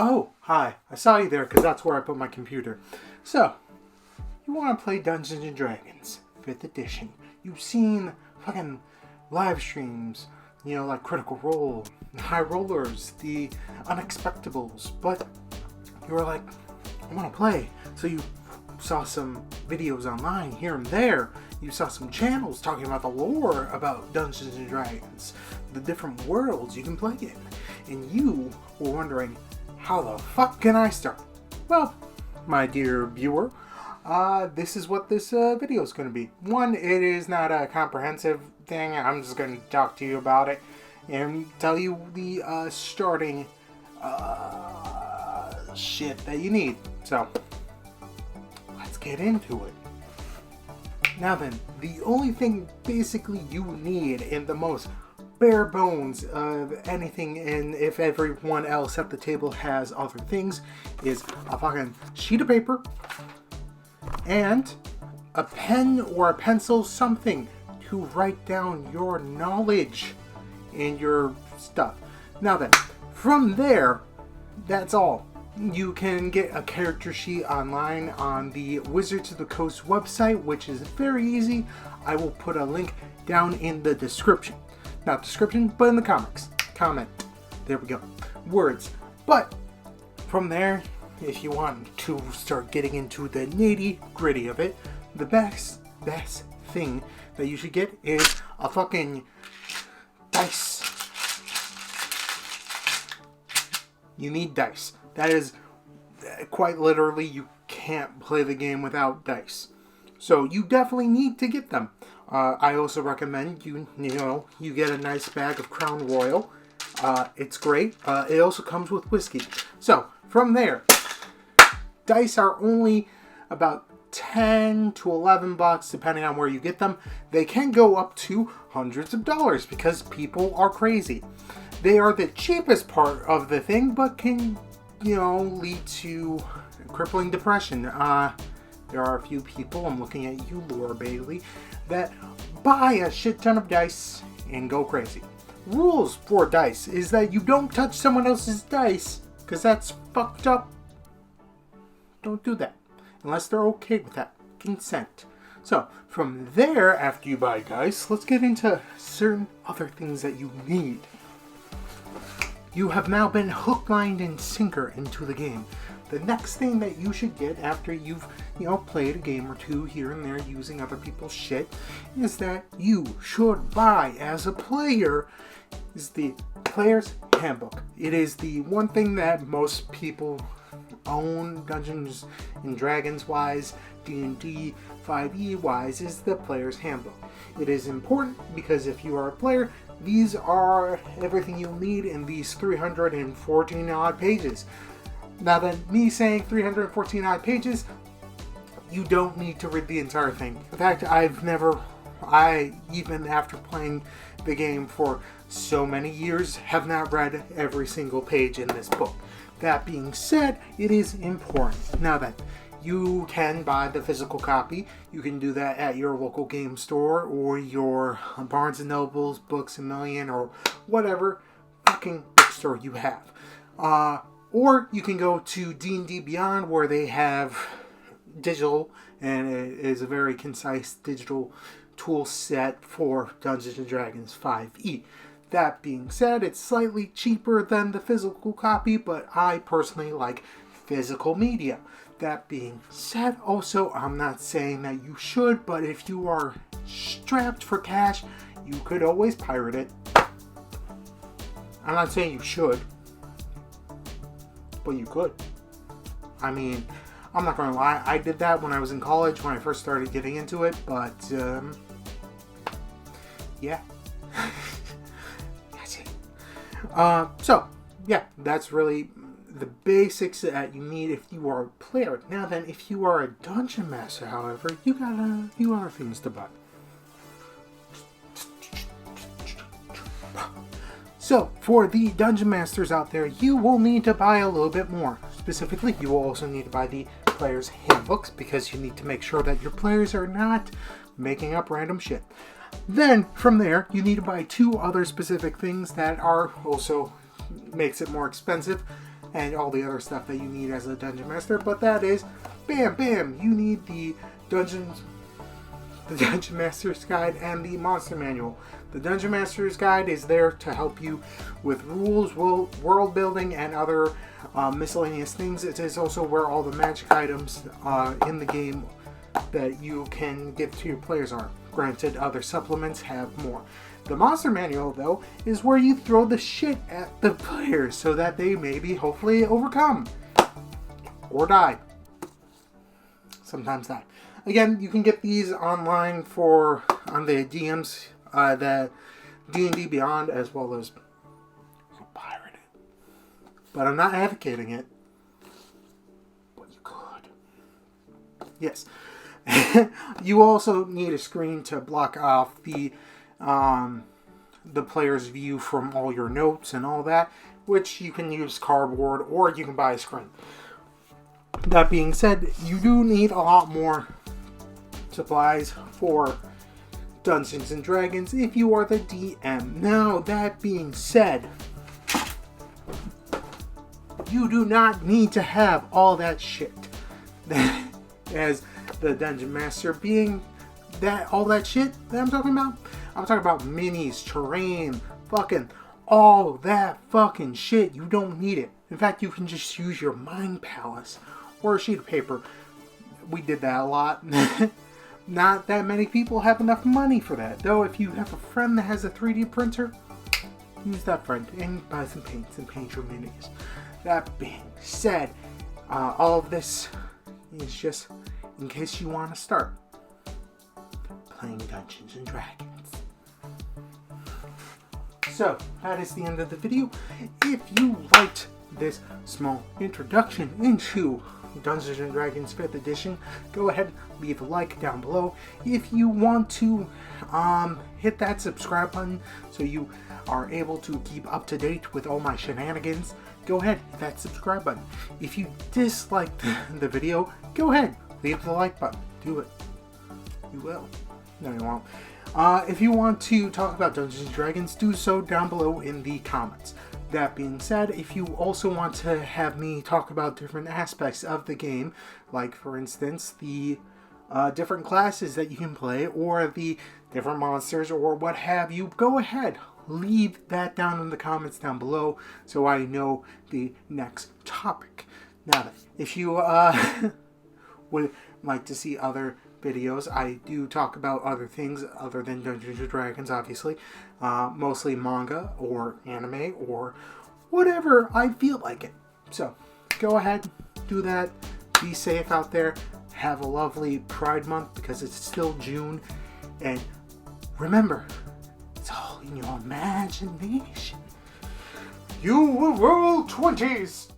Oh, hi. I saw you there because that's where I put my computer. So, you want to play Dungeons and Dragons 5th edition. You've seen fucking live streams, like Critical Role, High Rollers, the Unexpectables, but you were like, I want to play. So you saw some videos online here and there. You saw some channels talking about the lore about Dungeons and Dragons, the different worlds you can play in. And you were wondering, how the fuck can I start? Well, my dear viewer, this is what this video is going to be. One, it is not a comprehensive thing. I'm just going to talk to you about it and tell you the starting shit that you need. So, let's get into it. Now then, the only thing basically you need in the most bare bones of anything, and if everyone else at the table has other things, is a fucking sheet of paper and a pen or a pencil, something to write down your knowledge and your stuff. Now then, from there, that's all. You can get a character sheet online on the Wizards of the Coast website, which is very easy. I will put a link down in the description. Not description, but in the comment. There we go. Words. But from there, if you want to start getting into the nitty-gritty of it, the best thing that you should get is a fucking dice. You need dice. That is quite literally, you can't play the game without dice. So you definitely need to get them. I also recommend you get a nice bag of Crown Royal. It's great. It also comes with whiskey. So from there, dice are only about 10 to 11 bucks depending on where you get them. They can go up to hundreds of dollars because people are crazy. They are the cheapest part of the thing, but can lead to crippling depression. There are a few people, I'm looking at you, Laura Bailey, that buy a shit ton of dice and go crazy. Rules for dice is that you don't touch someone else's dice, because that's fucked up. Don't do that, unless they're okay with that. Consent. So, from there, after you buy dice, let's get into certain other things that you need. You have now been hook, line, and sinker into the game. The next thing that you should get after you've, played a game or two here and there using other people's shit is that you should buy as a player is the Player's Handbook. It is the one thing that most people own, Dungeons and Dragons wise, D&D 5e wise, is the Player's Handbook. It is important because if you are a player, these are everything you'll need in these 314 odd pages. Now then, me saying 314 odd pages, you don't need to read the entire thing. In fact, even after playing the game for so many years, have not read every single page in this book. That being said, it is important. Now then, you can buy the physical copy. You can do that at your local game store or your Barnes & Noble's, Books A Million, or whatever fucking bookstore you have. Or you can go to D&D Beyond, where they have digital, and it is a very concise digital tool set for Dungeons & Dragons 5e. That being said, it's slightly cheaper than the physical copy, but I personally like physical media. That being said, also, I'm not saying that you should, but if you are strapped for cash, you could always pirate it. I'm not saying you should, but you could. I mean, I'm not going to lie, I did that when I was in college, when I first started getting into it, but, yeah. That's it. So, yeah, that's really the basics that you need if you are a player. Now then, if you are a dungeon master, however, you got a few other things to buy. So, for the dungeon masters out there, you will need to buy a little bit more. Specifically, you will also need to buy the player's handbooks because you need to make sure that your players are not making up random shit. Then, from there, you need to buy two other specific things that are also makes it more expensive. and all the other stuff that you need as a dungeon master. But that is, bam, bam, you need the Dungeon Master's Guide and the Monster Manual. The Dungeon Master's Guide is there to help you with rules, world building, and other miscellaneous things. It is also where all the magic items in the game that you can give to your players are. Granted, other supplements have more. The Monster Manual, though, is where you throw the shit at the players so that they maybe, hopefully, overcome. Or die. Sometimes die. Again, you can get these online on the DMs, the D&D Beyond, as well as pirate it. But I'm not advocating it. But you could. Yes. You also need a screen to block off the player's view from all your notes and all that, which you can use cardboard or you can buy a screen. That being said, you do need a lot more supplies for Dungeons and Dragons if you are the DM. Now, that being said, you do not need to have all that shit. As the Dungeon Master being all that shit that I'm talking about. I'm talking about minis, terrain, fucking all that fucking shit. You don't need it. In fact, you can just use your mind palace or a sheet of paper. We did that a lot. Not that many people have enough money for that. Though if you have a friend that has a 3D printer, use that friend and buy some paints and paint your minis. That being said, all of this is just in case you want to start playing Dungeons and Dragons. So, that is the end of the video. If you liked this small introduction into Dungeons and Dragons 5th edition, go ahead, leave a like down below. If you want to hit that subscribe button so you are able to keep up to date with all my shenanigans, go ahead, hit that subscribe button. If you disliked the video, go ahead, leave the like button. Do it. You will. No, you won't. If you want to talk about Dungeons & Dragons, do so down below in the comments. That being said, if you also want to have me talk about different aspects of the game, like for instance the different classes that you can play, or the different monsters, or what have you, go ahead. Leave that down in the comments down below so I know the next topic. Now, if you would like to see other videos, I do talk about other things other than Dungeons & Dragons, obviously. Mostly manga or anime or whatever I feel like it. So, go ahead, do that. Be safe out there. Have a lovely Pride Month because it's still June. And remember, it's all in your imagination. You will roll 20s!